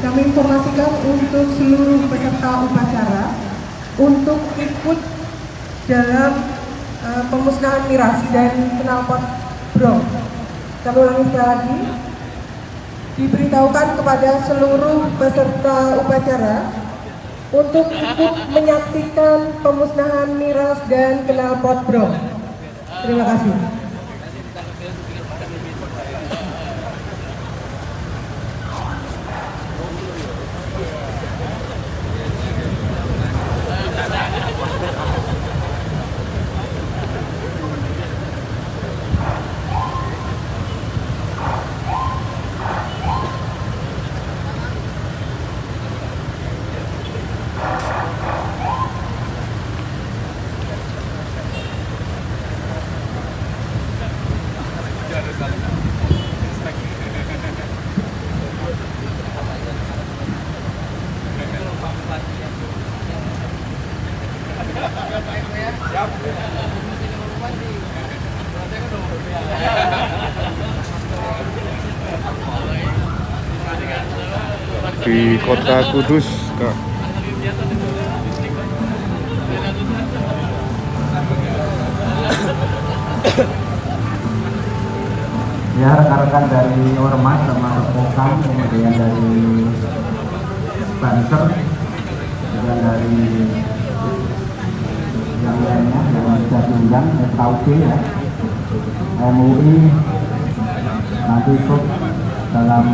Kami informasikan untuk seluruh peserta upacara untuk ikut dalam pemusnahan miras dan knalpot brong. Kami ulangi sekali lagi, diberitahukan kepada seluruh peserta upacara untuk ikut menyaksikan pemusnahan miras dan knalpot brong. Terima kasih. Di kota Kudus, Kak. Ya, rekan-rekan dari Ormas sama Pokam, kemudian dari Banser, kemudian dari yang lainnya yang sudah diundang, FKUD ya, MUI, nanti ikut dalam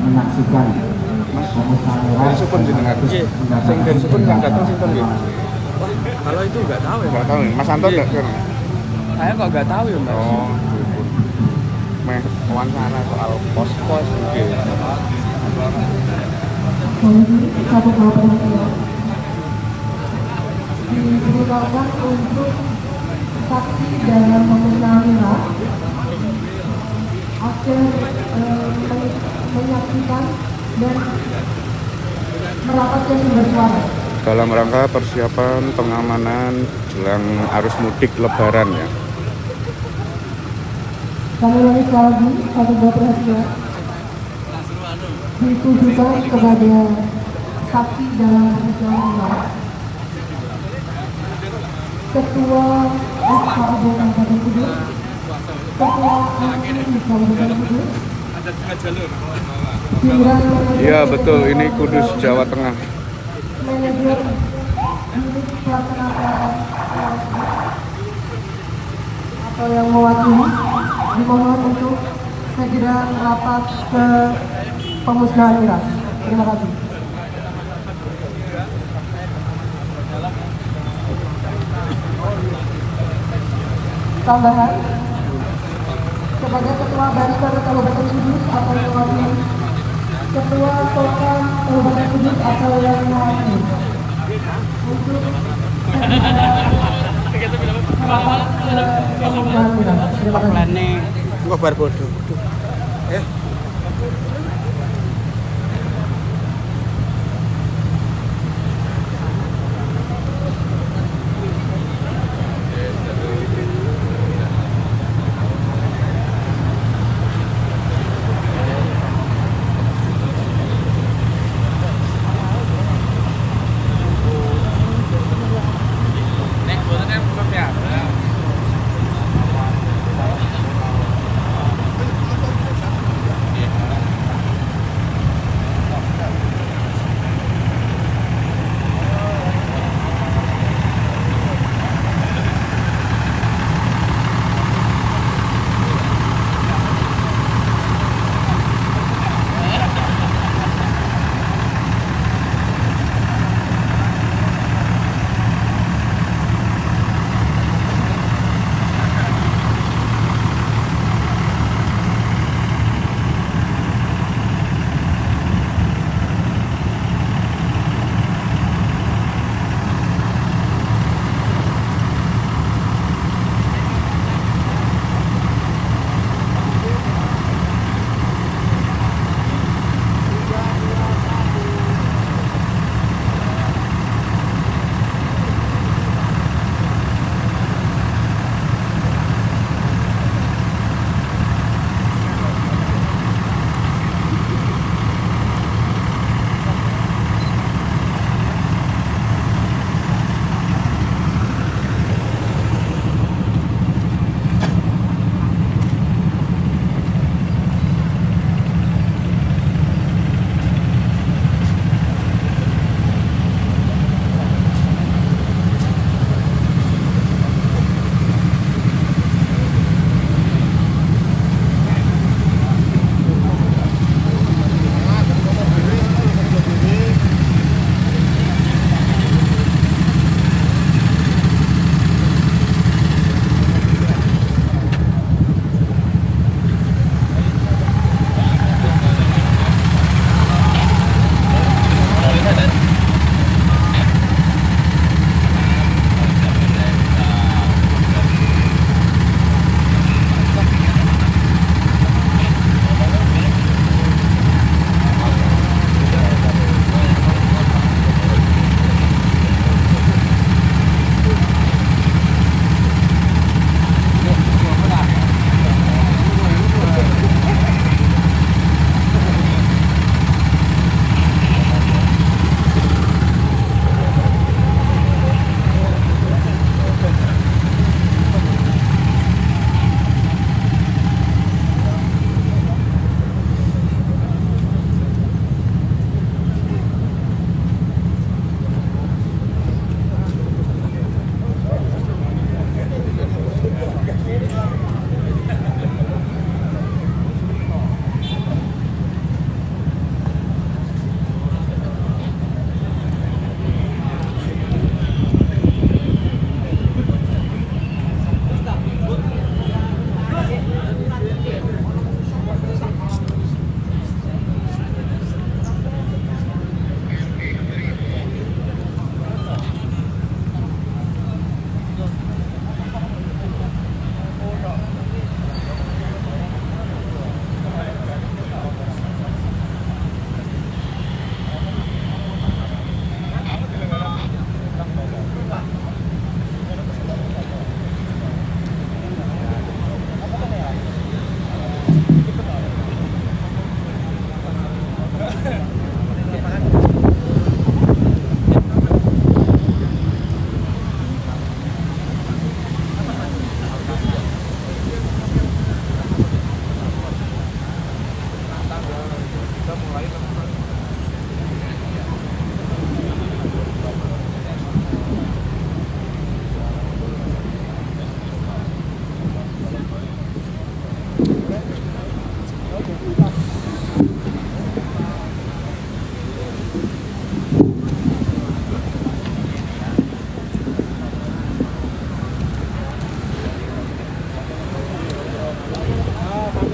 menyaksikan pemusnahan Sukun jenengan. Sing sukun kan datang sinten nggih? Kalau itu nggak tahu ya. Nggak tahu. Mas Anton enggak kan? Saya kok nggak tahu ya, Mas. Oh, sukun. Meh wawancara soal pos-pos nggih. Satu hal perhatian diberitahukan untuk saksi dalam pemusnahan miras agar menyaksikan dan merapat ke sumber suara. dalam rangka persiapan pengamanan jelang arus mudik Lebaran ya. Kami ulangi sekali lagi, satu dua perhatian ditujukan kepada saksi dalam perjalanan Ketua FKUB Kabupaten Kudus, Ketua AMI Kabupaten Kudus, Iya betul, ini Kudus Jawa Tengah. Manajer unit pelaksana atau yang mewakili dimohon untuk segera merapat ke pemusnahan miras. Terima kasih. Tambahan kepada Ketua Barisan Kabupaten Kudus atau yang mewakili, Ketua Kokam Kabupaten Kudus atau yang mewakili untuk merapat ke pemusnahan miras. Terima kasih. Kabar bodoh.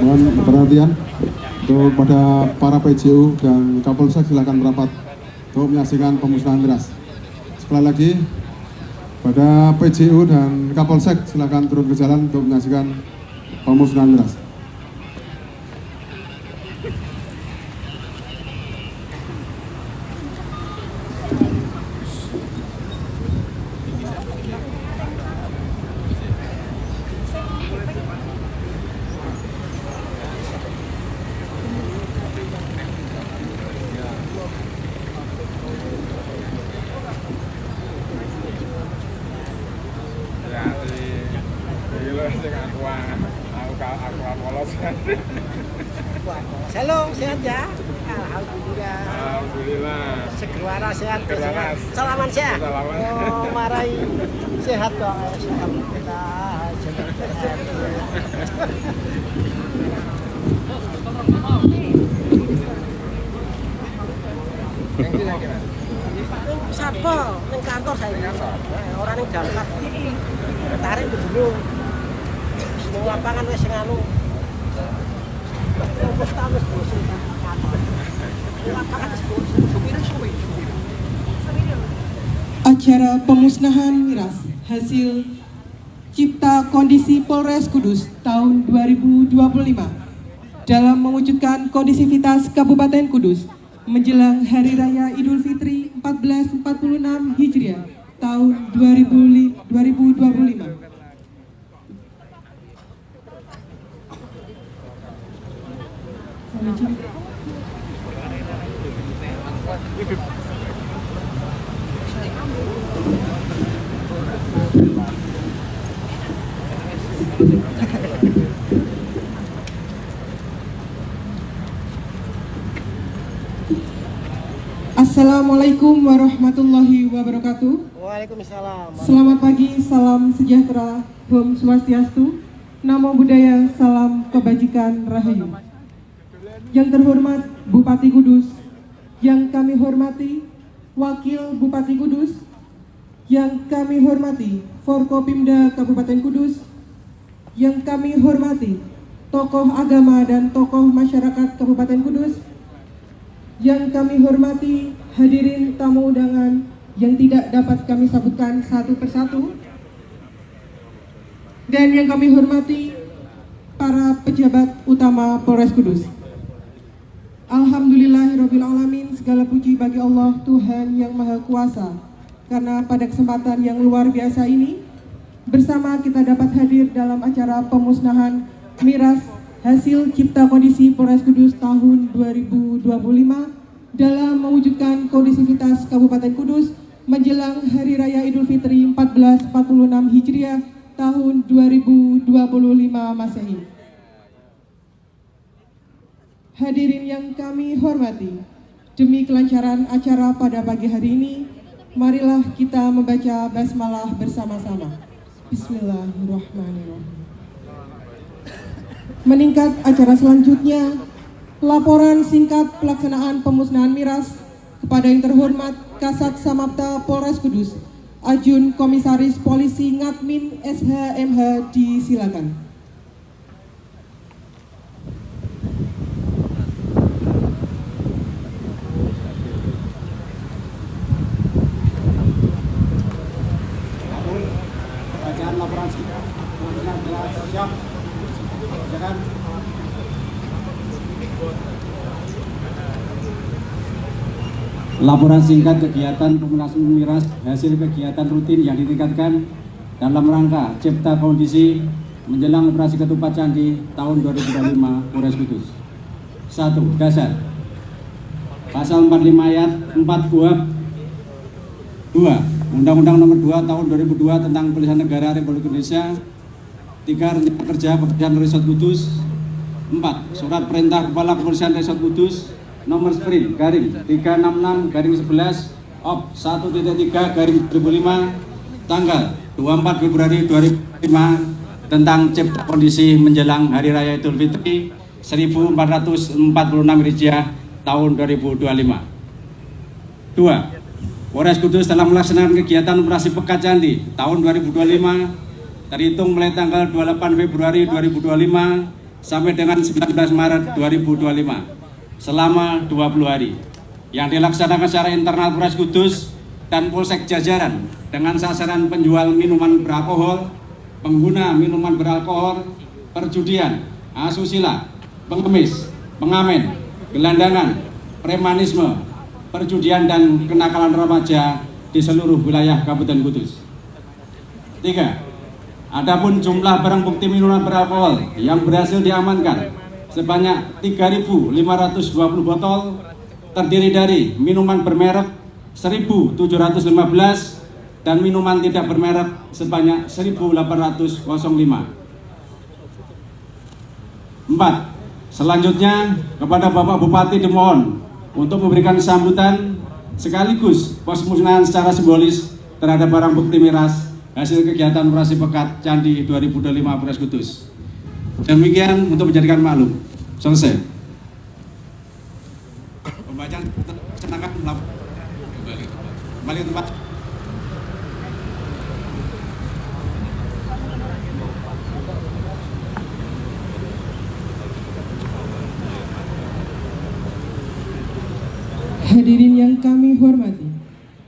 Mohon perhatian untuk pada para PJU dan Kapolsek, silakan merapat untuk menyaksikan pemusnahan miras. Sekali lagi, pada PJU dan Kapolsek silakan turun ke jalan untuk menyaksikan pemusnahan miras. Halo, sehat ya? Alhamdulillah. Alhamdulillah. Seger waras sehat. Seger waras. Salaman sehat. Salaman. Oh, marai sehat dong. Alhamdulillah. Sehat. Siapa? Neng kantor saya. Orang yang jalan. Tarik dulu. Semua lapangan wis nganu. Acara pemusnahan miras hasil Cipta Kondisi Polres Kudus tahun 2025 dalam mewujudkan kondisivitas Kabupaten Kudus menjelang Hari Raya Idul Fitri 1446 Hijriah tahun 2025. Assalamualaikum warahmatullahi wabarakatuh. Waalaikumsalam. Selamat pagi, salam sejahtera, Om Swastiastu, Namo Buddhaya, salam kebajikan, Rahayu. Yang terhormat Bupati Kudus, yang kami hormati Wakil Bupati Kudus, yang kami hormati Forkopimda Kabupaten Kudus, yang kami hormati tokoh agama dan tokoh masyarakat Kabupaten Kudus, yang kami hormati hadirin tamu undangan yang tidak dapat kami sebutkan satu persatu, dan yang kami hormati para pejabat utama Polres Kudus. Alhamdulillahirrabbilalamin, segala puji bagi Allah Tuhan yang Maha Kuasa, karena pada kesempatan yang luar biasa ini bersama kita dapat hadir dalam acara pemusnahan miras hasil Cipta Kondisi Polres Kudus tahun 2025 dalam mewujudkan kondisivitas Kabupaten Kudus menjelang Hari Raya Idul Fitri 1446 Hijriah tahun 2025 Masehi. Hadirin yang kami hormati, demi kelancaran acara pada pagi hari ini, marilah kita membaca basmalah bersama-sama. Bismillahirrahmanirrahim. Meningkat acara selanjutnya, laporan singkat pelaksanaan pemusnahan miras kepada yang terhormat Kasat Samapta Polres Kudus, Ajun Komisaris Polisi Ngatmin SHMH, disilakan. Bacaan laporan singkat pemusnahan miras siap. Silakan. Laporan singkat kegiatan pemusnahan miras hasil kegiatan rutin yang ditingkatkan dalam rangka Cipta Kondisi menjelang operasi Ketupat Candi tahun 2025 Polres Kudus. 1. Dasar Pasal 45 ayat 4 Kuhap 2. Undang-Undang Nomor 2 Tahun 2002 tentang Kepolisian Negara Republik Indonesia. 3. Rencana Kerja Kepolisian Resort Kudus. 4. Surat Perintah Kepala Kepolisian Resort Kudus Nomor Sprint garing 366 garing 11 op 1.3 garing 2005 tanggal 24 Februari 2005 tentang Cipta Kondisi menjelang Hari Raya Idul Fitri 1446 Hijriah tahun 2025. 2. Polres Kudus telah melaksanakan kegiatan operasi Pekat Candi tahun 2025 terhitung mulai tanggal 28 Februari 2025 sampai dengan 19 Maret 2025 selama 20 hari yang dilaksanakan secara internal Polres Kudus dan Polsek jajaran dengan sasaran penjual minuman beralkohol, pengguna minuman beralkohol, perjudian, asusila, pengemis, pengamen, gelandangan, premanisme, perjudian dan kenakalan remaja di seluruh wilayah Kabupaten Kudus. 3. Adapun jumlah barang bukti minuman beralkohol yang berhasil diamankan sebanyak 3.520 botol, terdiri dari minuman bermerek 1.715 dan minuman tidak bermerek sebanyak 1.805. 4. Selanjutnya kepada Bapak Bupati dimohon untuk memberikan sambutan sekaligus pemusnahan secara simbolis terhadap barang bukti miras hasil kegiatan operasi pekat Candi 2025 Polres Kudus. Demikian untuk menjadikan maklum. Selesai. Pembacaan silakan kembali ke tempat. Hadirin yang kami hormati,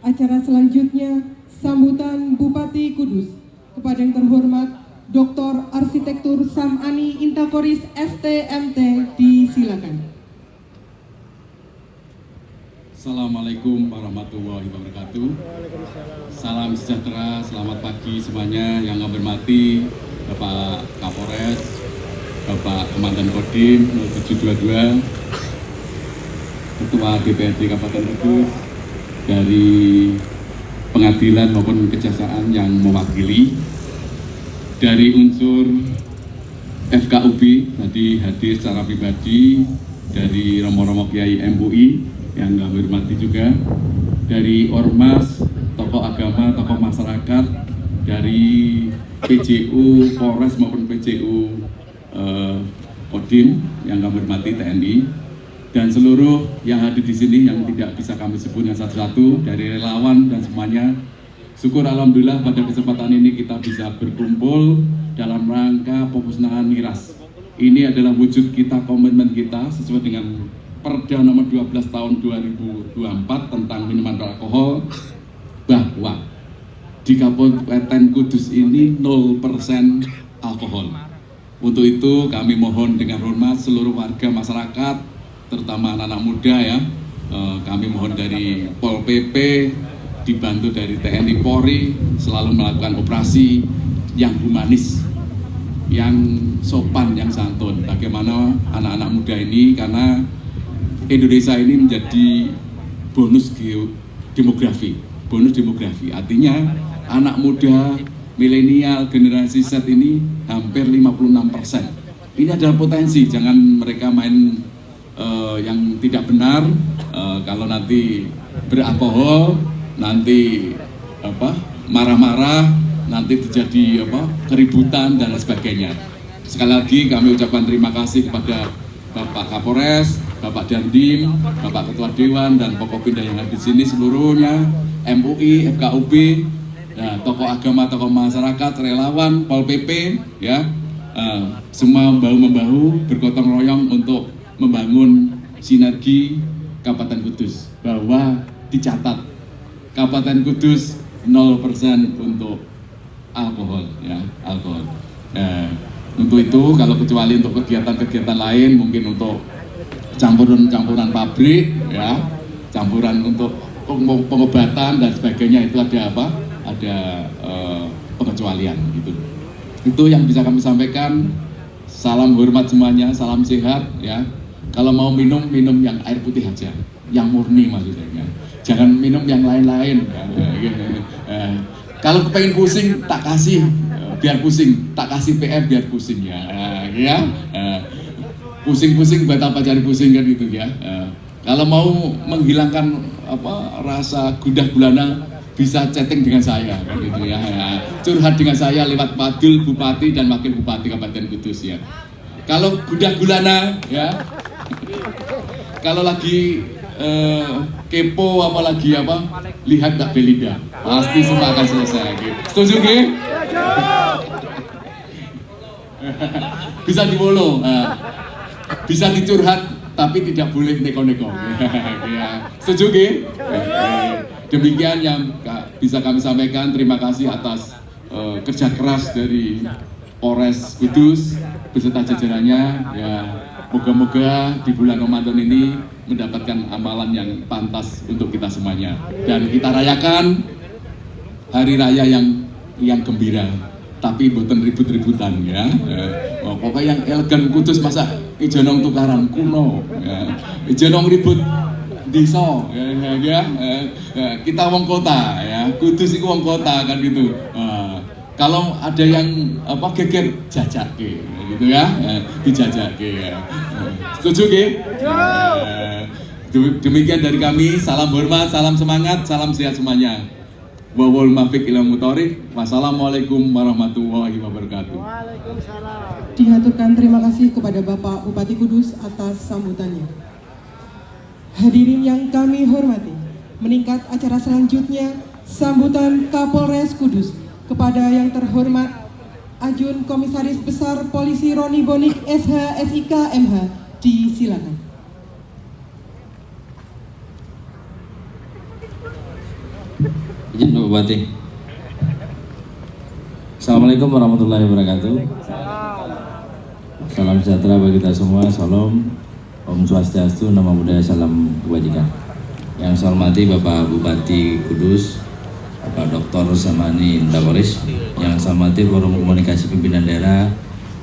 acara selanjutnya sambutan Bupati Kudus kepada yang terhormat Dr. Arsitektur Samani Intakoris STMT, disilakan. Assalamualaikum warahmatullahi wabarakatuh. Salam sejahtera, selamat pagi semuanya yang kami hormati Bapak Kapolres, Bapak Komandan Kodim 0722, Ketua DPRD Kabupaten Kudus, dari pengadilan maupun kejaksaan yang mewakili, dari unsur FKUB tadi hadir secara pribadi, dari romo-romo Kiai MUI yang kami hormati juga, dari Ormas, tokoh agama, tokoh masyarakat, dari PJU Polres maupun PJU Kodim yang kami hormati, TNI, dan seluruh yang hadir di sini yang tidak bisa kami sebutkan satu-satu, dari relawan dan semuanya. Syukur alhamdulillah pada kesempatan ini kita bisa berkumpul dalam rangka pemusnahan miras. Ini adalah wujud kita, komitmen kita sesuai dengan Perda nomor 12 tahun 2024 tentang minuman beralkohol, bahwa di Kabupaten Kudus ini 0% alkohol. Untuk itu kami mohon dengan hormat seluruh warga masyarakat, terutama anak-anak muda ya, kami mohon dari Pol PP dibantu dari TNI Polri selalu melakukan operasi yang humanis, yang sopan, yang santun. Bagaimana anak-anak muda ini, karena Indonesia ini menjadi bonus demografi, artinya anak muda milenial generasi Z ini hampir 56%. Ini adalah potensi, jangan mereka main yang tidak benar. Kalau nanti beralkohol, nanti marah-marah, nanti terjadi keributan dan lain sebagainya. Sekali lagi kami ucapkan terima kasih kepada Bapak Kapolres, Bapak Dandim, Bapak Ketua Dewan dan Pokopinda yang ada di sini seluruhnya, MUI, FKUB, ya, tokoh agama, tokoh masyarakat, relawan, Pol PP, ya, semua bahu-membahu bergotong royong untuk membangun sinergi Kabupaten Kudus, bahwa dicatat Kabupaten Kudus 0% untuk alkohol, ya, alkohol. Untuk itu, kalau kecuali untuk kegiatan-kegiatan lain, mungkin untuk campuran pabrik, ya, campuran untuk pengobatan dan sebagainya, itu ada apa? Ada pengecualian gitu. Itu yang bisa kami sampaikan. Salam hormat semuanya, salam sehat, ya. Kalau mau minum yang air putih aja, yang murni maksudnya. Jangan minum yang lain-lain. Kalau kepengen pusing, tak kasih, biar pusing. Tak kasih PF biar pusing ya. Pusing-pusing buat apa cari pusing kan gitu ya. Kalau mau menghilangkan rasa gundah gulana, bisa chatting dengan saya kan gitu ya. Curhat dengan saya lewat Padul, Bupati dan Wakil Bupati Kabupaten Kudus ya. Kalau gundah gulana ya, kalau lagi kepo apalagi lihat Kak Belinda, pasti semua akan selesai. Setuju nggih? Bisa diwolo, bisa dicurhat, tapi tidak boleh neko-neko. Ya, setuju nggih? Demikian yang bisa kami sampaikan. Terima kasih atas kerja keras dari Polres Kudus beserta jajarannya. Ya, moga-moga di bulan Ramadan ini mendapatkan amalan yang pantas untuk kita semuanya, dan kita rayakan hari raya yang gembira, tapi bukan ribut-ributan ya. Pokoknya yang elegan Kudus, masa ijonong tukaran kuno, ya. Ijonong ribut desa, ya. Kita wong kota ya, Kudus itu wong kota kan gitu. Kalau ada yang geger, jajake gitu ya, dijajake ya. Setuju nggih? Demikian dari kami, salam hormat, salam semangat, salam sehat semuanya. Wawul mafiq ilmu thoriq. Wassalamualaikum warahmatullahi wabarakatuh. Waalaikumsalam. Dihaturkan terima kasih kepada Bapak Bupati Kudus atas sambutannya. Hadirin yang kami hormati, meningkat acara selanjutnya sambutan Kapolres Kudus kepada yang terhormat Ajun Komisaris Besar Polisi Roni Bonik SH SIK MH, disilakan. Izin Pak Bupati. Assalamualaikum warahmatullahi wabarakatuh. Salam sejahtera bagi kita semua. Salam, Om Swastiastu, Namo Buddhaya, salam kebajikan. Yang saya hormati Bapak Bupati Kudus, Bapak Dr. Samani Indakoris. Yang saya hormati Forum Komunikasi Pimpinan Daerah.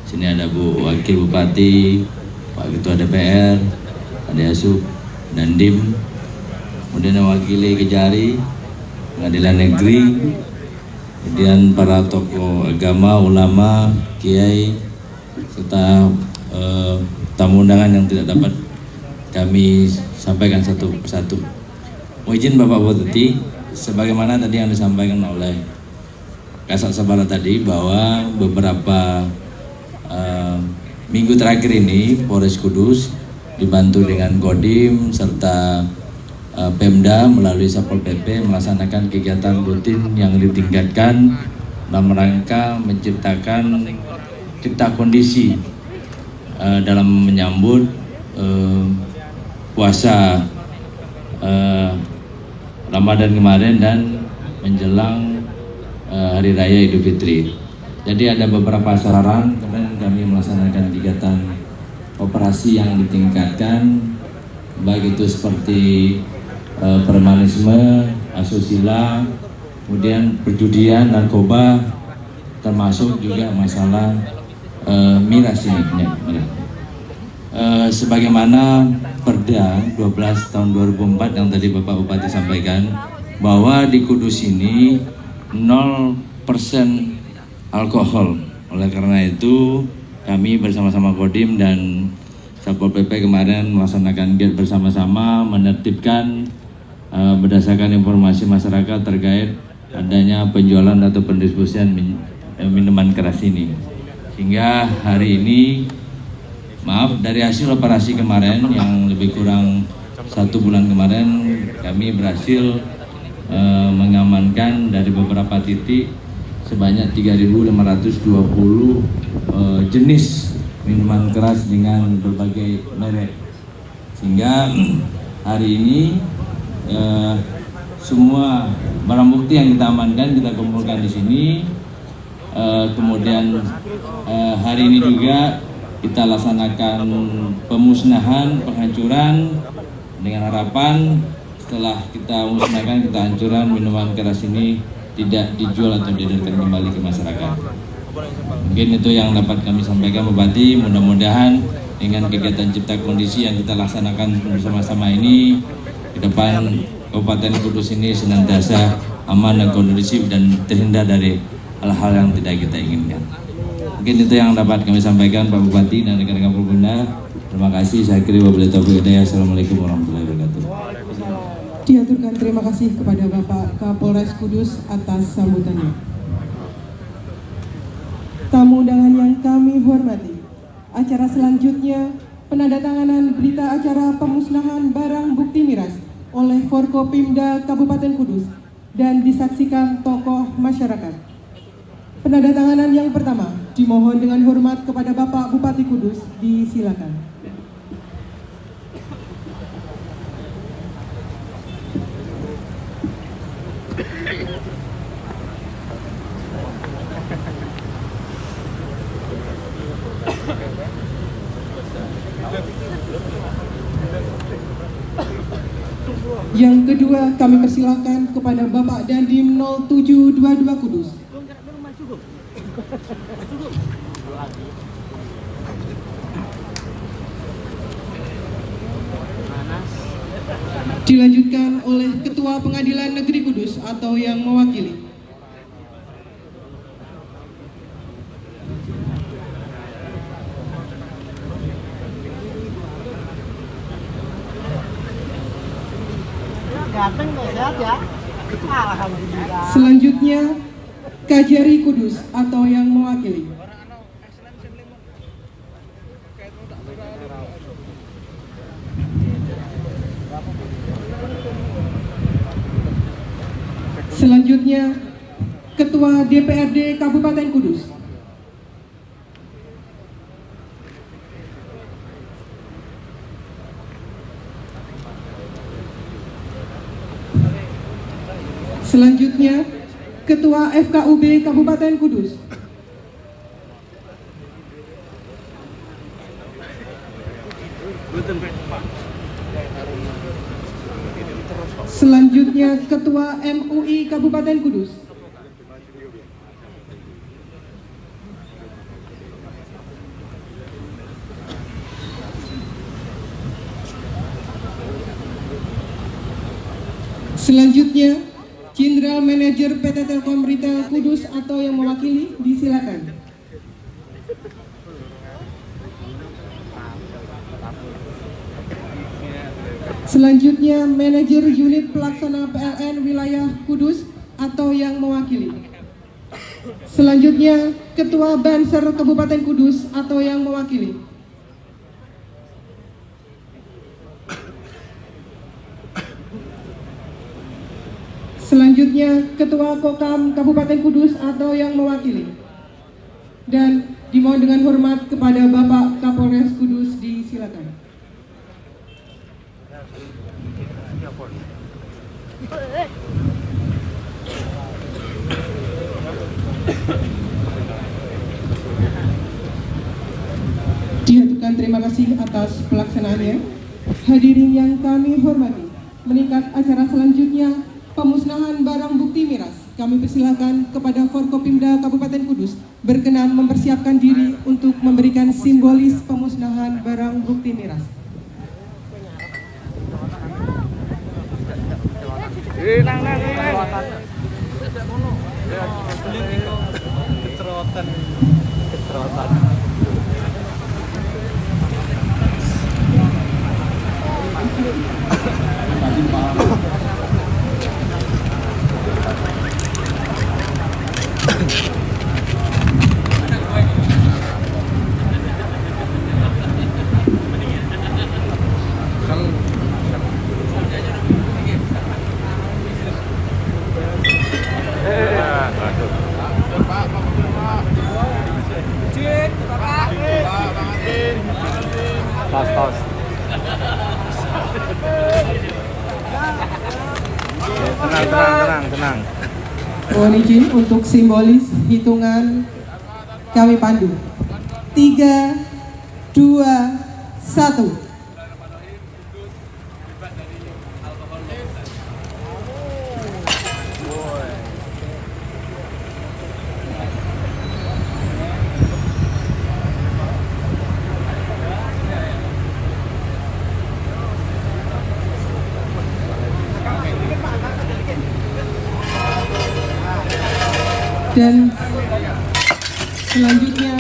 Sini ada Bu Wakil Bupati, Pak Ketua DPR, Ade Asub, Dandim, kemudian mewakili Kejari, Pengadilan Negeri, kemudian para tokoh agama, ulama, kiai, serta tamu undangan yang tidak dapat kami sampaikan satu persatu. Mohon izin Bapak Bupati, sebagaimana tadi yang disampaikan oleh Kasat Sabara tadi, bahwa beberapa minggu terakhir ini Polres Kudus dibantu dengan Kodim serta Pemda melalui Satpol PP melaksanakan kegiatan rutin yang ditingkatkan dalam rangka menciptakan kondisi dalam menyambut puasa Ramadan kemarin dan menjelang Hari Raya Idul Fitri. Jadi ada beberapa sasaran, kemudian kami melaksanakan kegiatan operasi yang ditingkatkan, baik itu seperti premanisme, asusila, kemudian perjudian, narkoba, termasuk juga masalah miras ini. Sebagaimana Perda 12 tahun 2004 yang tadi Bapak Bupati sampaikan, bahwa di Kudus ini 0% alkohol. Oleh karena itu kami bersama-sama Kodim dan Satpol PP kemarin melaksanakan giat bersama-sama menertibkan berdasarkan informasi masyarakat terkait adanya penjualan atau pendistribusian minuman keras ini. Sehingga hari ini, dari hasil operasi kemarin yang lebih kurang 1 bulan kemarin, kami berhasil mengamankan dari beberapa titik sebanyak 3.520 jenis minuman keras dengan berbagai merek. Sehingga hari ini semua barang bukti yang kita amankan kita kumpulkan di sini. Kemudian hari ini juga kita laksanakan pemusnahan, penghancuran dengan harapan setelah kita musnahkan, kita hancuran, minuman keras ini tidak dijual atau diedarkan kembali ke masyarakat. Mungkin itu yang dapat kami sampaikan Bupati. Mudah-mudahan dengan kegiatan cipta kondisi yang kita laksanakan bersama-sama ini, ke depan Kabupaten Kudus ini senantiasa aman dan kondusif dan terhindar dari hal-hal yang tidak kita inginkan. Mungkin itu yang dapat kami sampaikan Pak Bupati dan rekan-rekan Perbunda. Terima kasih. Saya kira wabillahi taufiq hidayah. Assalamualaikum warahmatullahi wabarakatuh. Diaturkan terima kasih kepada Bapak Kapolres Kudus atas sambutannya. Tamu undangan yang kami hormati, acara selanjutnya penandatanganan berita acara pemusnahan barang bukti miras oleh Forkopimda Kabupaten Kudus dan disaksikan tokoh masyarakat. Penandatanganan yang pertama Dimohon dengan hormat kepada Bapak Bupati Kudus, disilakan. Yang kedua, kami persilahkan kepada Bapak Dandim 0722 Kudus. Dilanjutkan oleh Ketua Pengadilan Negeri Kudus atau yang mewakili. Ganteng kok, sehat ya? Alhamdulillah. Selanjutnya, Kajari Kudus atau yang mewakili. Selanjutnya, Ketua DPRD Kabupaten Kudus. Selanjutnya, Ketua FKUB Kabupaten Kudus. Selanjutnya, Ketua MUI Kabupaten Kudus. Selanjutnya, General Manager PT Telkom Retail Kudus atau yang mewakili, disilakan. Selanjutnya, Manajer Unit Pelaksana PLN Wilayah Kudus atau yang mewakili. Selanjutnya, Ketua Banser Kabupaten Kudus atau yang mewakili. Selanjutnya, Ketua Kokam Kabupaten Kudus atau yang mewakili. Dan dimohon dengan hormat kepada Bapak Kapolres Kudus, disilakan. Dihaturkan terima kasih atas pelaksanaannya. Hadirin yang kami hormati, meningkat acara selanjutnya pemusnahan barang bukti miras. Kami persilakan kepada Forkopimda Kabupaten Kudus berkenan mempersiapkan diri untuk memberikan simbolis pemusnahan barang bukti miras. Tos. Tenang. Mohon izin untuk simbolis hitungan kami pandu. 3, 2, 1. Dan selanjutnya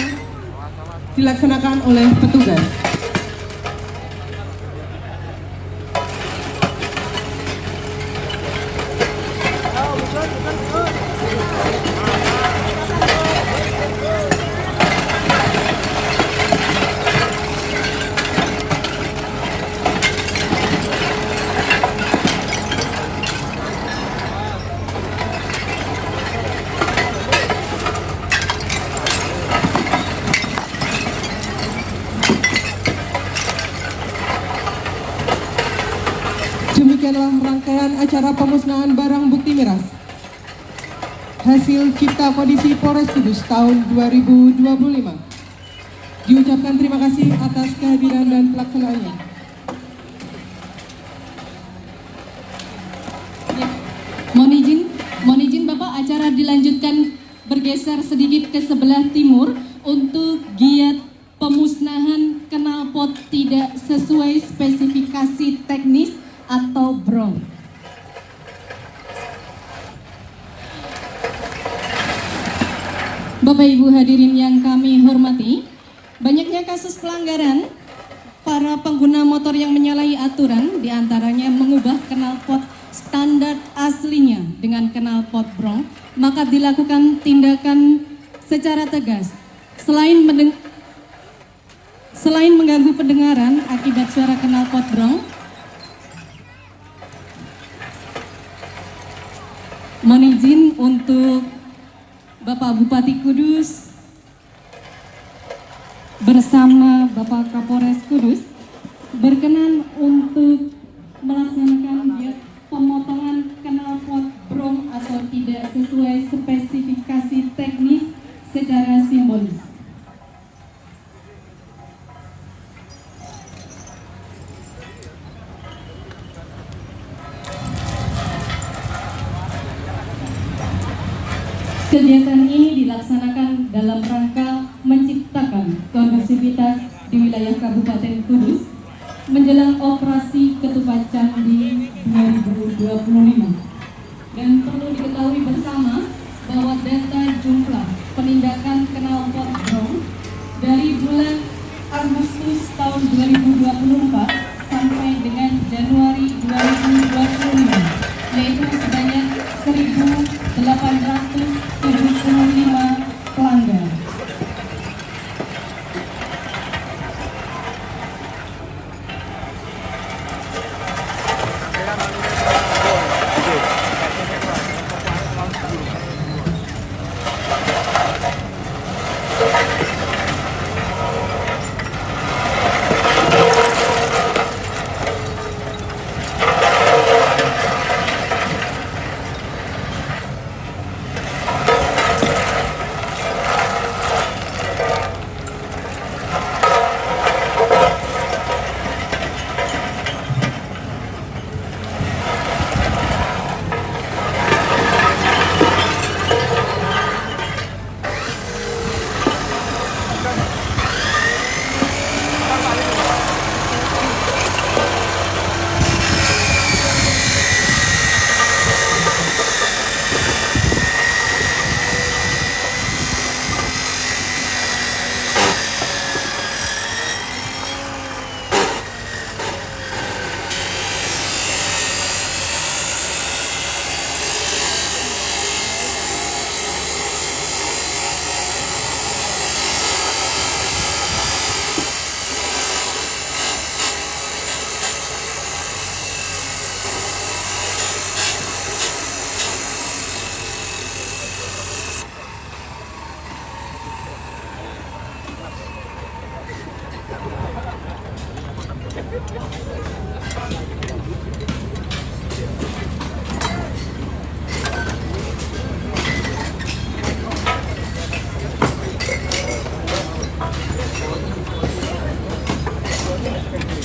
dilaksanakan oleh petugas. acara pemusnahan barang bukti miras hasil cipta kondisi Polres Kudus tahun 2025. Diucapkan terima kasih atas kehadiran dan pelaksanaannya. Mohon izin Bapak, acara dilanjutkan bergeser sedikit ke sebelah timur untuk giat pemusnahan knalpot tidak sesuai spesifikasi teknis atau BROM. Bapak Ibu hadirin yang kami hormati, banyaknya kasus pelanggaran para pengguna motor yang menyalahi aturan, diantaranya mengubah knalpot standar aslinya dengan knalpot BROM, maka dilakukan tindakan secara tegas. Selain mengganggu pendengaran akibat suara knalpot BROM, mohon izin untuk Bapak Bupati Kudus bersama Bapak Kapolres Kudus berkenan untuk melaksanakan giat pemotongan knalpot BROM atau tidak sesuai spesifikasi teknis secara simbolis. Kegiatan ini dilaksanakan dalam rangka menciptakan kondusivitas di wilayah Kabupaten Kudus menjelang operasi Ketupat Candi 2025. Dan perlu diketahui bersama bahwa data jumlah penindakan knalpot BROM dari bulan Agustus tahun 2024 sampai dengan Januari 2025 yaitu sebanyak 1.875 pelanggar.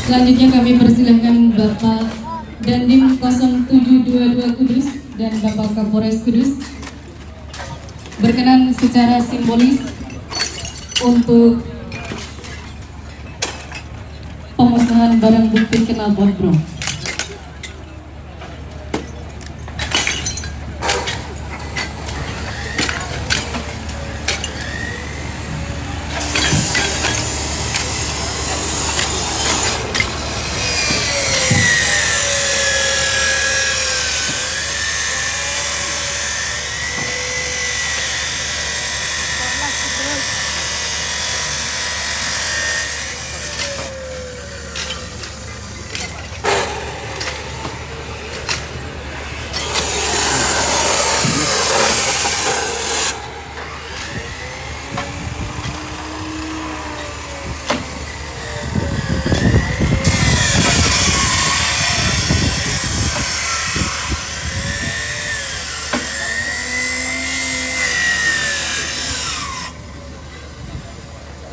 Selanjutnya kami persilahkan Bapak Dandim 0722 Kudus dan Bapak Kapolres Kudus berkenan secara simbolis untuk pemusnahan barang bukti knalpot BROM.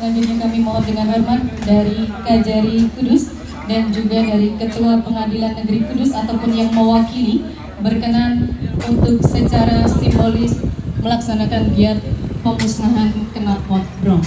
Selanjutnya kami mohon dengan hormat dari Kajari Kudus dan juga dari Ketua Pengadilan Negeri Kudus ataupun yang mewakili berkenan untuk secara simbolis melaksanakan giat pemusnahan knalpot brom.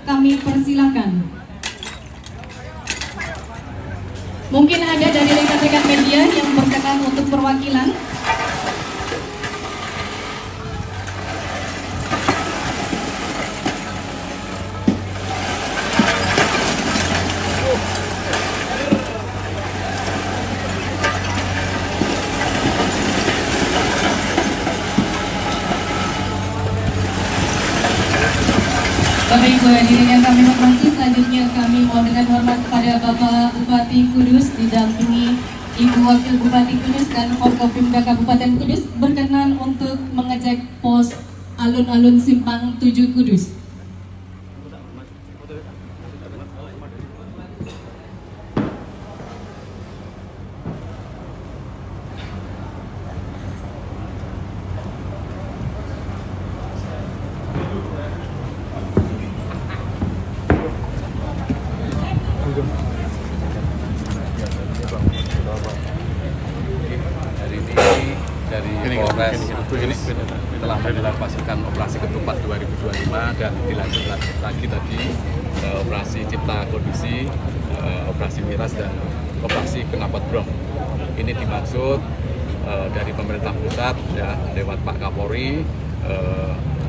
Kami persilakan. Mungkin ada dari rekan-rekan media yang berkenan untuk perwakilan. Bapak Ibu hadirin yang kami hormati, selanjutnya kami mohon dengan hormat kepada Bapak Bupati Kudus didampingi Ibu Wakil Bupati Kudus dan Forkopimda Kabupaten Kudus berkenan untuk mengecek pos alun-alun Simpang 7 Kudus. Hari ini dari Polres Kudus telah menggelar pasukan operasi ketupat 2025 dan dilanjut lagi tadi operasi cipta kondisi, operasi miras dan operasi knalpot brom. Ini dimaksud dari pemerintah pusat ya lewat Pak Kapolri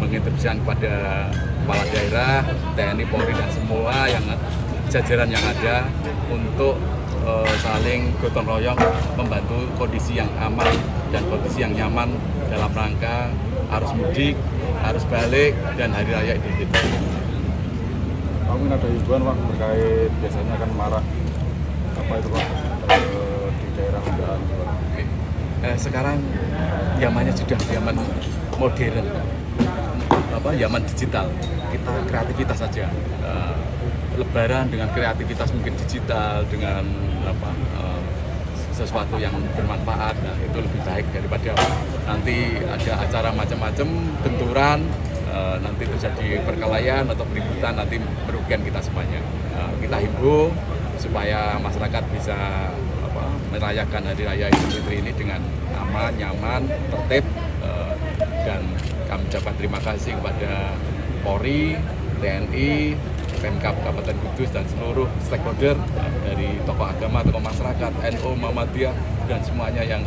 menginstruksikan kepada kepala daerah, TNI, Polri dan semua yang jajaran yang ada untuk saling gotong royong membantu kondisi yang aman dan kondisi yang nyaman dalam rangka arus mudik, arus balik, dan hari raya Idul Fitri. Mungkin ada himbauan Pak terkait biasanya kan marak apa itu Pak di daerah Undaan. Sekarang zamannya sudah zaman modern, zaman digital. Kita kreativitas saja. Lebaran dengan kreativitas mungkin digital dengan sesuatu yang bermanfaat, nah itu lebih baik daripada nanti ada acara macam-macam benturan, nanti terjadi perkelahian atau keributan, nanti merugikan kita semuanya. Kita himbau supaya masyarakat bisa merayakan hari raya Idul Fitri ini dengan aman, nyaman, tertib, dan kami ucapkan terima kasih kepada Polri, TNI, Pemkab Kabupaten Kudus dan seluruh stakeholder dari tokoh agama, tokoh masyarakat, NU, Muhammadiyah dan semuanya yang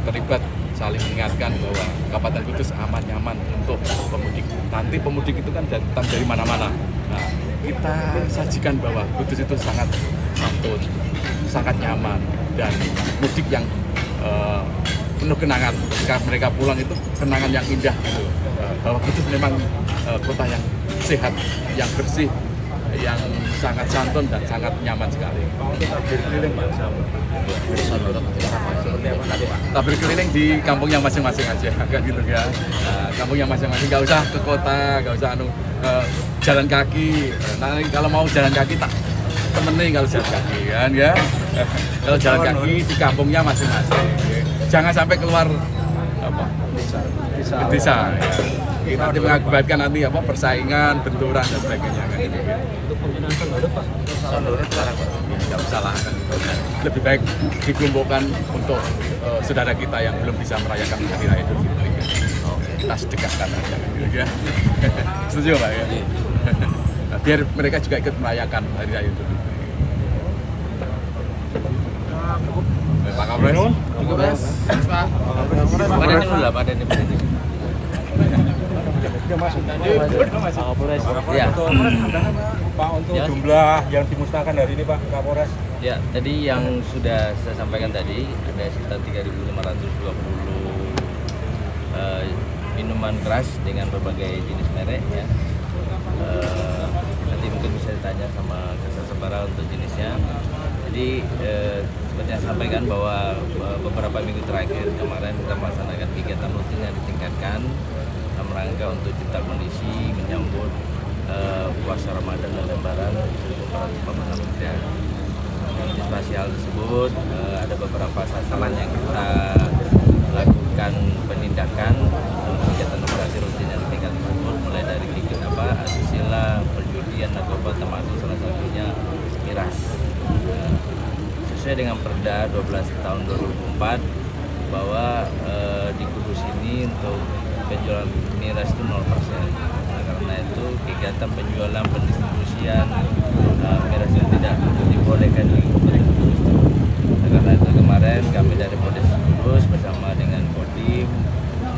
terlibat saling mengingatkan bahwa Kabupaten Kudus aman nyaman untuk pemudik. Nanti pemudik itu kan datang dari mana-mana. Nah, kita sajikan bahwa Kudus itu sangat santun, sangat nyaman dan mudik yang penuh kenangan. Ketika mereka pulang itu kenangan yang indah gitu. Bahwa Kudus memang kota yang sehat, yang bersih, yang sangat santun dan sangat nyaman sekali. Tabir keliling Pak, tabir keliling di kampungnya masing-masing aja, kan gitu ya. Nah, kampungnya masing-masing, nggak usah ke kota, nggak usah jalan kaki. Nah, kalau mau jalan kaki tak temenin kalau jalan kaki kan ya. Kalau jalan kaki di kampungnya masing-masing. Jangan sampai keluar desa. Ya. Nanti mengakibatkan nanti persaingan, benturan dan sebagainya kan. Untuk penggunaan sonor Pak. Sonor sekarang nggak usah lah kan. Lebih baik dikumpulkan untuk saudara kita yang belum bisa merayakan hari raya Idul Fitri. Kita sedekahkan aja kan gitu ya. Setuju Pak ya? Nah, biar mereka juga ikut merayakan Hari Raya Idul Fitri. Pak Kapolres, cukup Mas. Pak Pada ini dulu, pada ini. Ya. Pak, untuk Ya. jumlah yang dimusnahkan hari ini Pak Kapolres. Ya, tadi yang sudah saya sampaikan tadi ada sekitar 3.520 minuman keras dengan berbagai jenis merek ya. Nanti mungkin bisa ditanya sama Kasat Sabara untuk jenisnya. Jadi seperti yang saya sampaikan bahwa beberapa minggu terakhir kemarin kita melaksanakan kegiatan rutin yang ditingkatkan dalam rangka untuk cipta kondisi menyambut puasa Ramadan dan Lebaran 1446. Antisipasi hal tersebut ada beberapa sasaran yang kita lakukan penindakan dalam kegiatan operasi rutin yang ditingkatkan tersebut, mulai dari asusila, perjudian, narkoba, termasuk salah satunya miras. Sesuai dengan Perda 12 tahun 2004 bahwa di Kudus ini untuk penjualan miras itu 0%. Karena itu kegiatan penjualan, pendistribusian miras itu tidak dibolehkan di Kudus. Karena itu kemarin kami dari Polres Kudus bersama dengan Kodim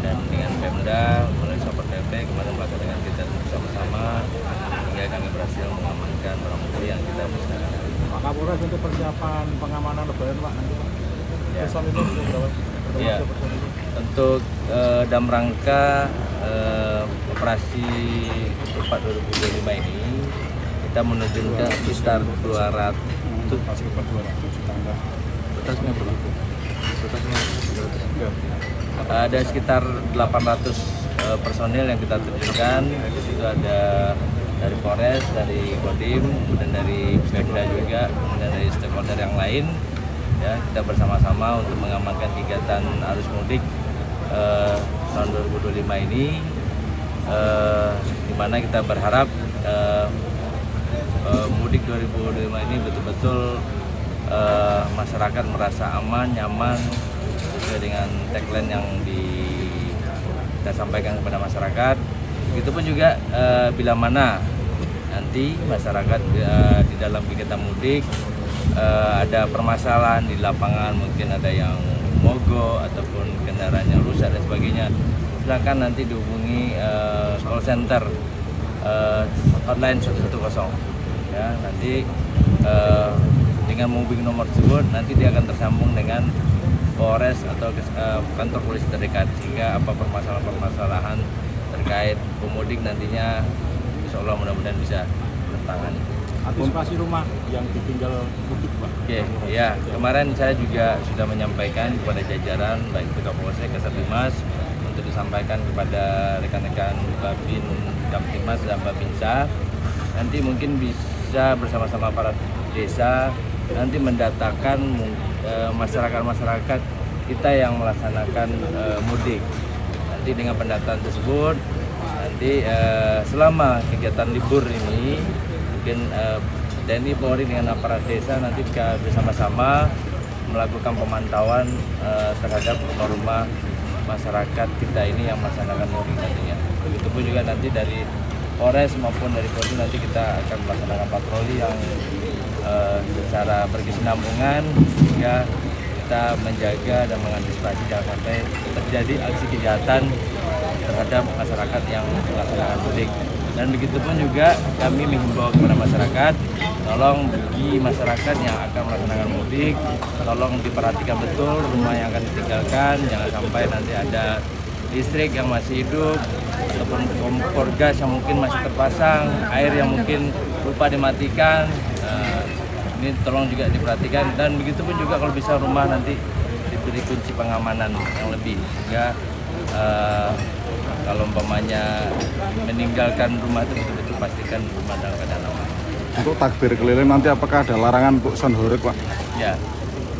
dan dengan Pemda melalui Satpol PP kemarin melakukan kegiatan bersama-sama hingga kami berhasil mengamankan barang bukti yang kita musnahkan. Pak Kapolres, untuk persiapan pengamanan Lebaran Pak nanti Pak. Personil itu berapa? Ya, untuk dalam rangka operasi Ketupat 2025 ini kita menurunkan sekitar 200 ada sekitar 800 personil yang kita terjunkan. Itu ada dari Polres, dari Kodim, dan dari Pemda juga, dan dari stakeholder yang lain. Ya, kita bersama-sama untuk mengamankan kegiatan arus mudik tahun 2025 ini, di mana kita berharap mudik 2025 ini betul-betul masyarakat merasa aman, nyaman, sesuai dengan tagline yang kita sampaikan kepada masyarakat. Begitupun juga bila mana nanti masyarakat di dalam kegiatan mudik ada permasalahan di lapangan, mungkin ada yang mogok ataupun kendaraannya rusak dan sebagainya, silakan nanti dihubungi call center hotline 110 ya. Nanti dengan menghubungi nomor tersebut nanti dia akan tersambung dengan Polres atau kantor polisi terdekat, sehingga apa permasalahan terkait pemudik nantinya insya Allah mudah-mudahan bisa tertangani. Antisipasi rumah yang ditinggal mudik Pak. Oke, ya, kemarin saya juga sudah menyampaikan kepada jajaran baik itu Kapolsek, Kasatmas untuk disampaikan kepada rekan-rekan Babin Kamtimas dan Babinsa. Nanti mungkin bisa bersama-sama para desa nanti mendatakan masyarakat-masyarakat kita yang melaksanakan mudik. Nanti dengan pendataan tersebut, nanti selama kegiatan libur ini mungkin TNI Polri dengan aparat desa nanti bersama-sama melakukan pemantauan terhadap norma masyarakat kita ini yang melaksanakan mudik nantinya. Begitupun juga nanti dari Polres maupun dari Polri nanti kita akan melaksanakan patroli yang secara berkesinambungan sehingga kita menjaga dan mengantisipasi jangan sampai terjadi aksi kejahatan terhadap masyarakat yang melaksanakan mudik. Dan begitupun juga kami menghimbau kepada masyarakat, tolong bagi masyarakat yang akan melaksanakan mudik, tolong diperhatikan betul rumah yang akan ditinggalkan, jangan sampai nanti ada listrik yang masih hidup ataupun kompor gas yang mungkin masih terpasang, air yang mungkin lupa dimatikan. Ini tolong juga diperhatikan, dan begitu pun juga kalau bisa rumah nanti diberi kunci pengamanan yang lebih, sehingga kalau umpamanya meninggalkan rumah itu betul-betul pastikan rumah dalam keadaan aman. Untuk takbir keliling nanti apakah ada larangan untuk sound horeg Pak? Ya,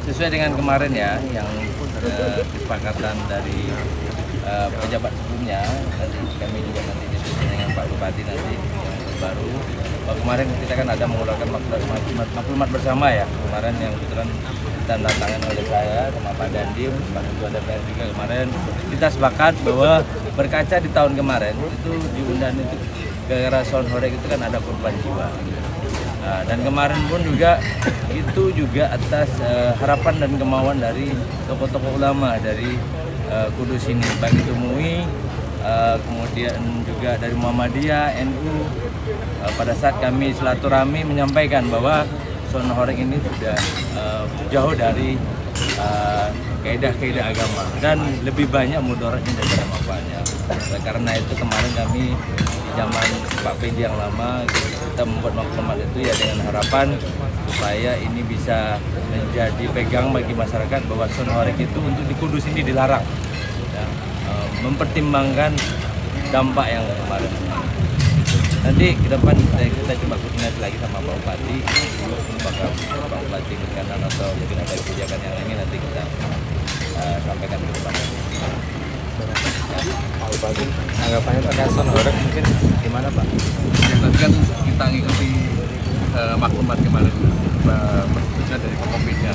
sesuai dengan kemarin ya, yang kesepakatan dari pejabat sebelumnya, nanti kami juga nanti diskusi dengan Pak Bupati nanti yang baru. Kemarin kita kan ada mengeluarkan maklumat bersama ya, kemarin yang kebetulan ditandatangani oleh saya sama Pak Dandim, Pak Ketua DPR juga kemarin. Kita sepakat bahwa berkaca di tahun kemarin itu di Undan itu gara-gara sound horeg itu kan ada korban jiwa. Nah, dan kemarin pun juga itu juga atas harapan dan kemauan dari tokoh-tokoh ulama dari Kudus ini, baik itu MUI, kemudian juga dari Muhammadiyah, NU. Pada saat kami silaturahmi menyampaikan bahwa sound horeg ini sudah jauh dari kaidah-kaidah agama dan lebih banyak mudaratnya daripada manfaatnya. Karena itu kemarin kami di zaman Pak PJ yang lama kita membuat maklumat itu ya dengan harapan supaya ini bisa menjadi pegang bagi masyarakat bahwa sound horeg itu untuk di Kudus ini dilarang. Ya, mempertimbangkan dampak yang kemarin. Nanti ke depan kita coba koordinasi lagi sama Pak Bupati, apakah Pak Bupati berkenan atau mungkin ada kebijakan yang lain nanti kita sampaikan ke depan. Pak Bupati, anggapannya terkait sound horeg mungkin gimana Pak? Ya, tadi kan kita ngikuti maklumat kemarin berbeda dari Kopopeda.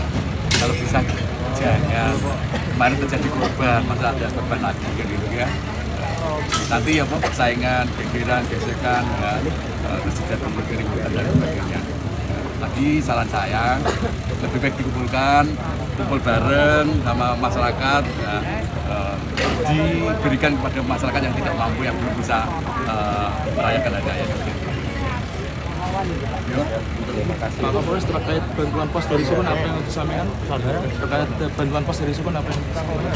Kalau bisa jangan kemarin terjadi korban, masa ada korban lagi gitu ya. Nanti ya Pak, persaingan, gegeran, gesekan, ya, terus terjadi keributan dan sebagainya. Tadi saran saya lebih baik kumpul bareng sama masyarakat, ya, diberikan kepada masyarakat yang tidak mampu, yang belum bisa merayakan hari raya. Terima kasih. Pak Kapolres, terkait bantuan pos dari Sukun apa yang disampaikan? Terkait bantuan pos dari Sukun apa yang disampaikan?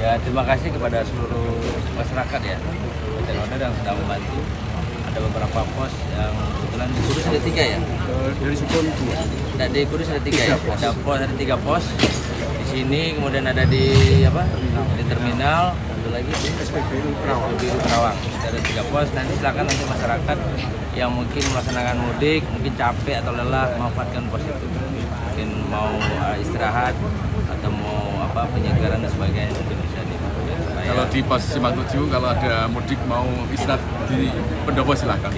Ya, terima kasih kepada seluruh masyarakat ya, Jakarta yang sedang membantu. Ada beberapa pos yang kebetulan di Kudus ada 3 ya. Dari Sukun 2. Nah, di Kudus ada 3 ya. Ada 3 pos. Di sini kemudian ada di di terminal, ada lagi di SPBU Kerawang. Ada 3 pos. Nanti silakan nanti masyarakat yang mungkin melaksanakan mudik, mungkin capek atau lelah memanfaatkan pos itu. Mungkin mau istirahat atau mau penyegaran dan sebagainya mungkin bisa dipakai. Kalau di pos 57 kalau ada mudik mau istirahat di pendopo silakan.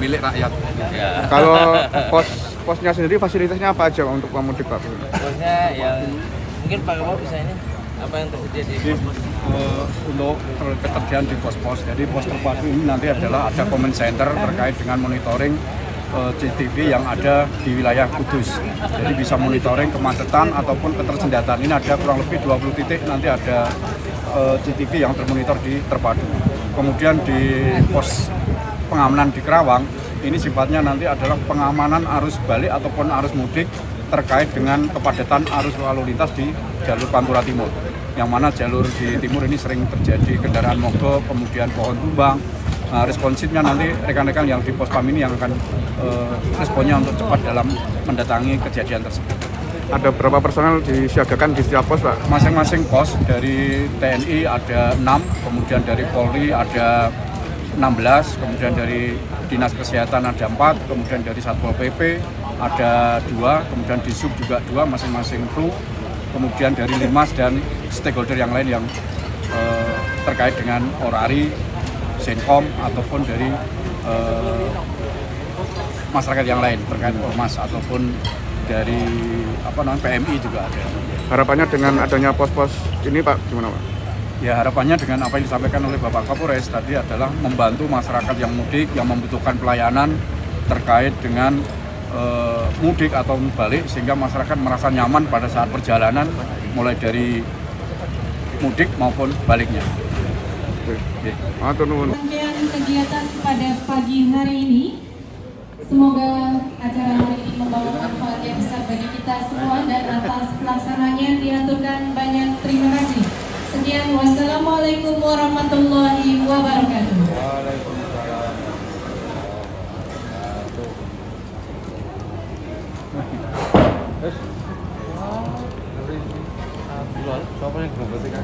Milik rakyat. Ya. Kalau posnya sendiri fasilitasnya apa aja Pak, untuk pemudik Pak? Posnya yang mungkin Pak Kapolres bisa ini apa yang tersedia di pos? Untuk ketersediaan di pos-pos, jadi pos terpadu ini nanti adalah ada comment center terkait dengan monitoring CCTV yang ada di wilayah Kudus. Jadi bisa monitoring kemacetan ataupun ketersenjataan. Ini ada kurang lebih 20 titik, nanti ada CCTV yang termonitor di terpadu. Kemudian di pos pengamanan di Kerawang, ini sifatnya nanti adalah pengamanan arus balik ataupun arus mudik terkait dengan kepadatan arus lalu lintas di jalur Pantura Timur. Yang mana jalur di timur ini sering terjadi kendaraan mogok, kemudian pohon tumbang. Nah, responsifnya nanti rekan-rekan yang di Pospam ini yang akan responnya untuk cepat dalam mendatangi kejadian tersebut. Ada berapa personel disiagakan di setiap pos Pak? Masing-masing pos dari TNI ada 6, kemudian dari Polri ada 16, kemudian dari Dinas Kesehatan ada 4, kemudian dari Satpol PP ada 2, kemudian di Sub juga 2, masing-masing flu, kemudian dari Limas dan stakeholder yang lain yang terkait dengan Orari, Senkom ataupun dari masyarakat yang lain terkait ormas ataupun dari PMI juga ada. Harapannya dengan adanya pos-pos ini Pak, gimana Pak? Ya, harapannya dengan apa yang disampaikan oleh Bapak Kapolres tadi adalah membantu masyarakat yang mudik, yang membutuhkan pelayanan terkait dengan mudik atau balik, sehingga masyarakat merasa nyaman pada saat perjalanan mulai dari mudik maupun baliknya. Rangkaian kegiatan pada pagi hari ini, semoga acara hari ini membawa manfaat yang besar bagi kita semua, dan atas pelaksananya diaturkan banyak terima kasih. Sekian, wassalamualaikum warahmatullahi wabarakatuh. Kalau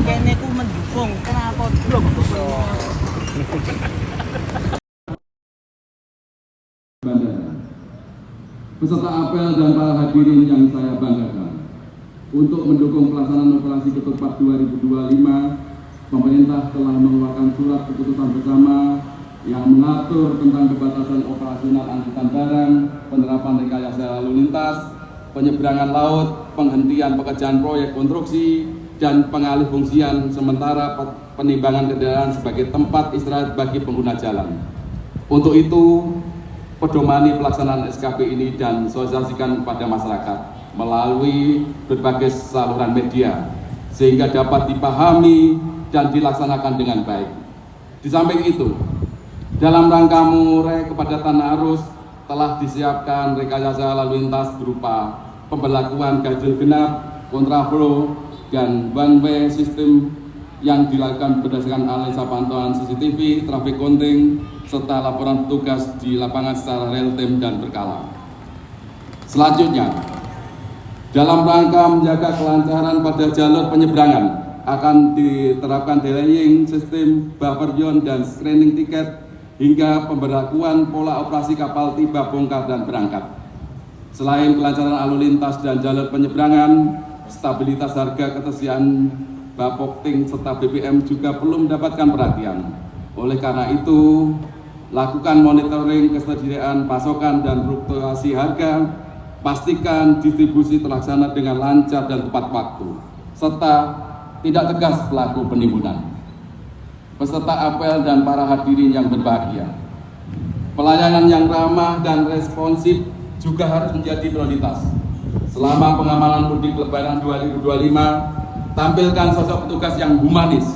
Kayaknya aku mendukung, kenapa belum Peserta apel dan para hadirin yang saya banggakan, untuk mendukung pelaksanaan operasi ketupat 2025, pemerintah telah mengeluarkan surat keputusan bersama yang mengatur tentang pembatasan operasional angkutan barang, penerapan rekayasa lalu lintas, penyeberangan laut, penghentian pekerjaan proyek konstruksi, dan pengalih fungsian sementara penimbangan kendaraan sebagai tempat istirahat bagi pengguna jalan. Untuk itu, pedomani pelaksanaan SKP ini dan sosialisasikan kepada masyarakat melalui berbagai saluran media sehingga dapat dipahami dan dilaksanakan dengan baik. Di samping itu, dalam rangka mengurai kepadatan arus telah disiapkan rekayasa lalu lintas berupa pemberlakuan ganjil genap, kontraflow, dan one way system yang dilakukan berdasarkan analisa pantauan CCTV, traffic counting, serta laporan petugas di lapangan secara real time dan berkala. Selanjutnya, dalam rangka menjaga kelancaran pada jalur penyeberangan, akan diterapkan delaying sistem, buffer zone, dan screening tiket hingga pemberlakuan pola operasi kapal tiba, bongkar, dan berangkat. Selain kelancaran lalu lintas dan jalur penyeberangan, stabilitas harga, ketersediaan bapokting serta BBM juga perlu mendapatkan perhatian. Oleh karena itu, lakukan monitoring ketersediaan pasokan dan fluktuasi harga, pastikan distribusi terlaksana dengan lancar dan tepat waktu, serta tidak tegas pelaku penimbunan. Peserta apel dan para hadirin yang berbahagia, pelayanan yang ramah dan responsif juga harus menjadi prioritas. Selama pengamanan mudik Lebaran 2025, tampilkan sosok petugas yang humanis,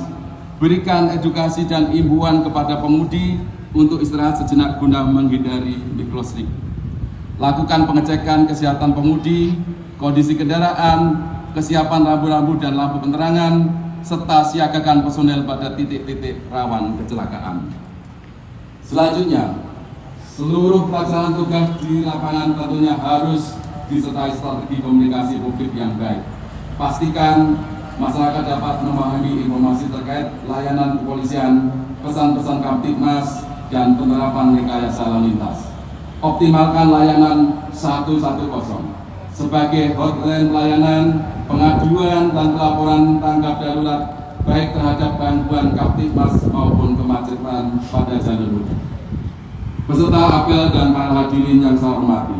berikan edukasi dan imbauan kepada pemudi untuk istirahat sejenak guna menghindari mikroslip. Lakukan pengecekan kesehatan pemudi, kondisi kendaraan, kesiapan rambu-rambu dan lampu penerangan, serta siagakan personel pada titik-titik rawan kecelakaan. Selanjutnya, seluruh pelaksanaan tugas di lapangan tentunya harus disertai strategi komunikasi publik yang baik. Pastikan masyarakat dapat memahami informasi terkait layanan kepolisian, pesan-pesan Kamtibmas, dan penerapan rekayasa lalu lintas. Optimalkan layanan 110 sebagai hotline pelayanan, pengaduan dan laporan tanggap darurat baik terhadap gangguan Kamtibmas maupun kemacetan pada jalur mudik. Peserta apel dan para hadirin yang saya hormati,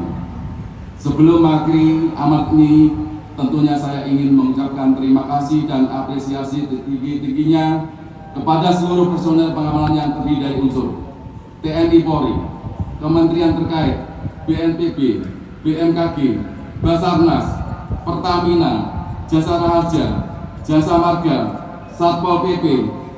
sebelum mengakhiri amat ini, tentunya saya ingin mengucapkan terima kasih dan apresiasi setinggi-tingginya kepada seluruh personel pengamanan yang terdiri dari unsur TNI Polri, Kementerian terkait, BNPB, BMKG, Basarnas, Pertamina, Jasa Raharja, Jasa Marga, Satpol PP,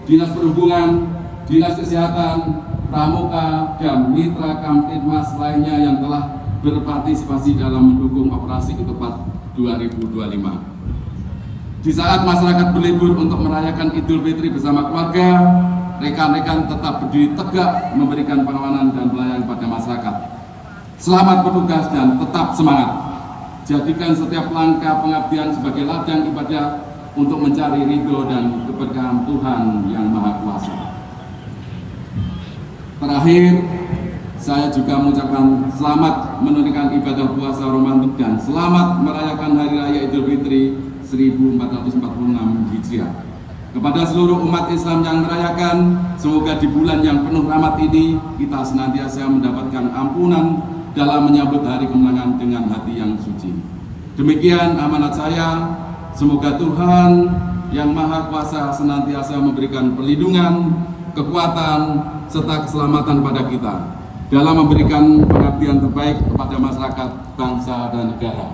Dinas Perhubungan, Dinas Kesehatan, Pramuka, dan mitra Kamtibmas lainnya yang telah berpartisipasi dalam mendukung operasi ketupat 2025. Di saat masyarakat berlibur untuk merayakan Idul Fitri bersama keluarga, rekan-rekan tetap berdiri tegak memberikan pengamanan dan pelayanan pada masyarakat. Selamat bertugas dan tetap semangat. Jadikan setiap langkah pengabdian sebagai ladang ibadah untuk mencari ridho dan keberkahan Tuhan yang Maha Kuasa. Terakhir, saya juga mengucapkan selamat menunaikan ibadah puasa Ramadan dan selamat merayakan Hari Raya Idul Fitri 1446 Hijriah. Kepada seluruh umat Islam yang merayakan, semoga di bulan yang penuh rahmat ini kita senantiasa mendapatkan ampunan dalam menyambut hari kemenangan dengan hati yang suci. Demikian amanat saya. Semoga Tuhan yang Maha Kuasa senantiasa memberikan perlindungan, kekuatan, serta keselamatan pada kita dalam memberikan pengabdian terbaik kepada masyarakat, bangsa, dan negara.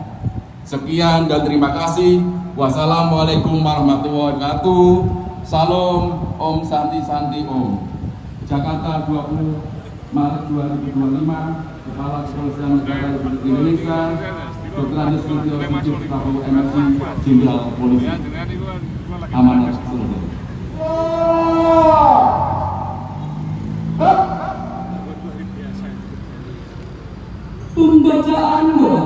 Sekian dan terima kasih. Wassalamualaikum warahmatullahi wabarakatuh. Salam, Om Santi Santi Om. Jakarta 20 Maret 2025, Kepala Kepolisian Negara Republik Indonesia, Dr. Andes Listio Sigit Prabowo MSI, Jenderal Polisi. Amanat selesai. Pembacaan doa.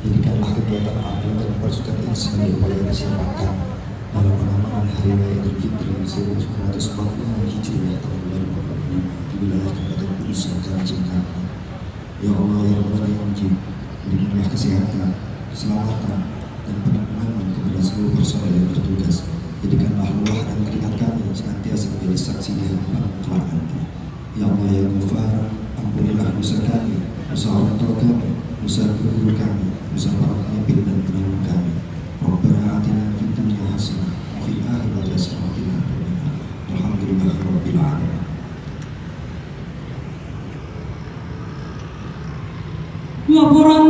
Jadikanlah kegiatan apel dan pasukan ini sebagai upaya kesiapan dalam pengamanan Hari Raya Idul Fitri 1446 Hijriah tahun 2025 di wilayah Kabupaten Kudus yang kami cintai. Ya Allah, ya Rabbana ya Mujib, berikanlah kesehatan, keselamatan, dan penampungan kepada seluruh personel yang bertugas. Jadikanlah lelah dan keringat kami senantiasa menjadi saksi di hadapan Tuhan. Ya Allah, ya Ghafar, ampunilah dosa kami, dosa orang tua kami, dosa guru kami, dosa para pemimpin dan pendahulu kami. Rabbana atina fid dunya hasanah wa fil akhirati hasanah wa qina adzabannar. Alhamdulillahirabbil alamin. Laporan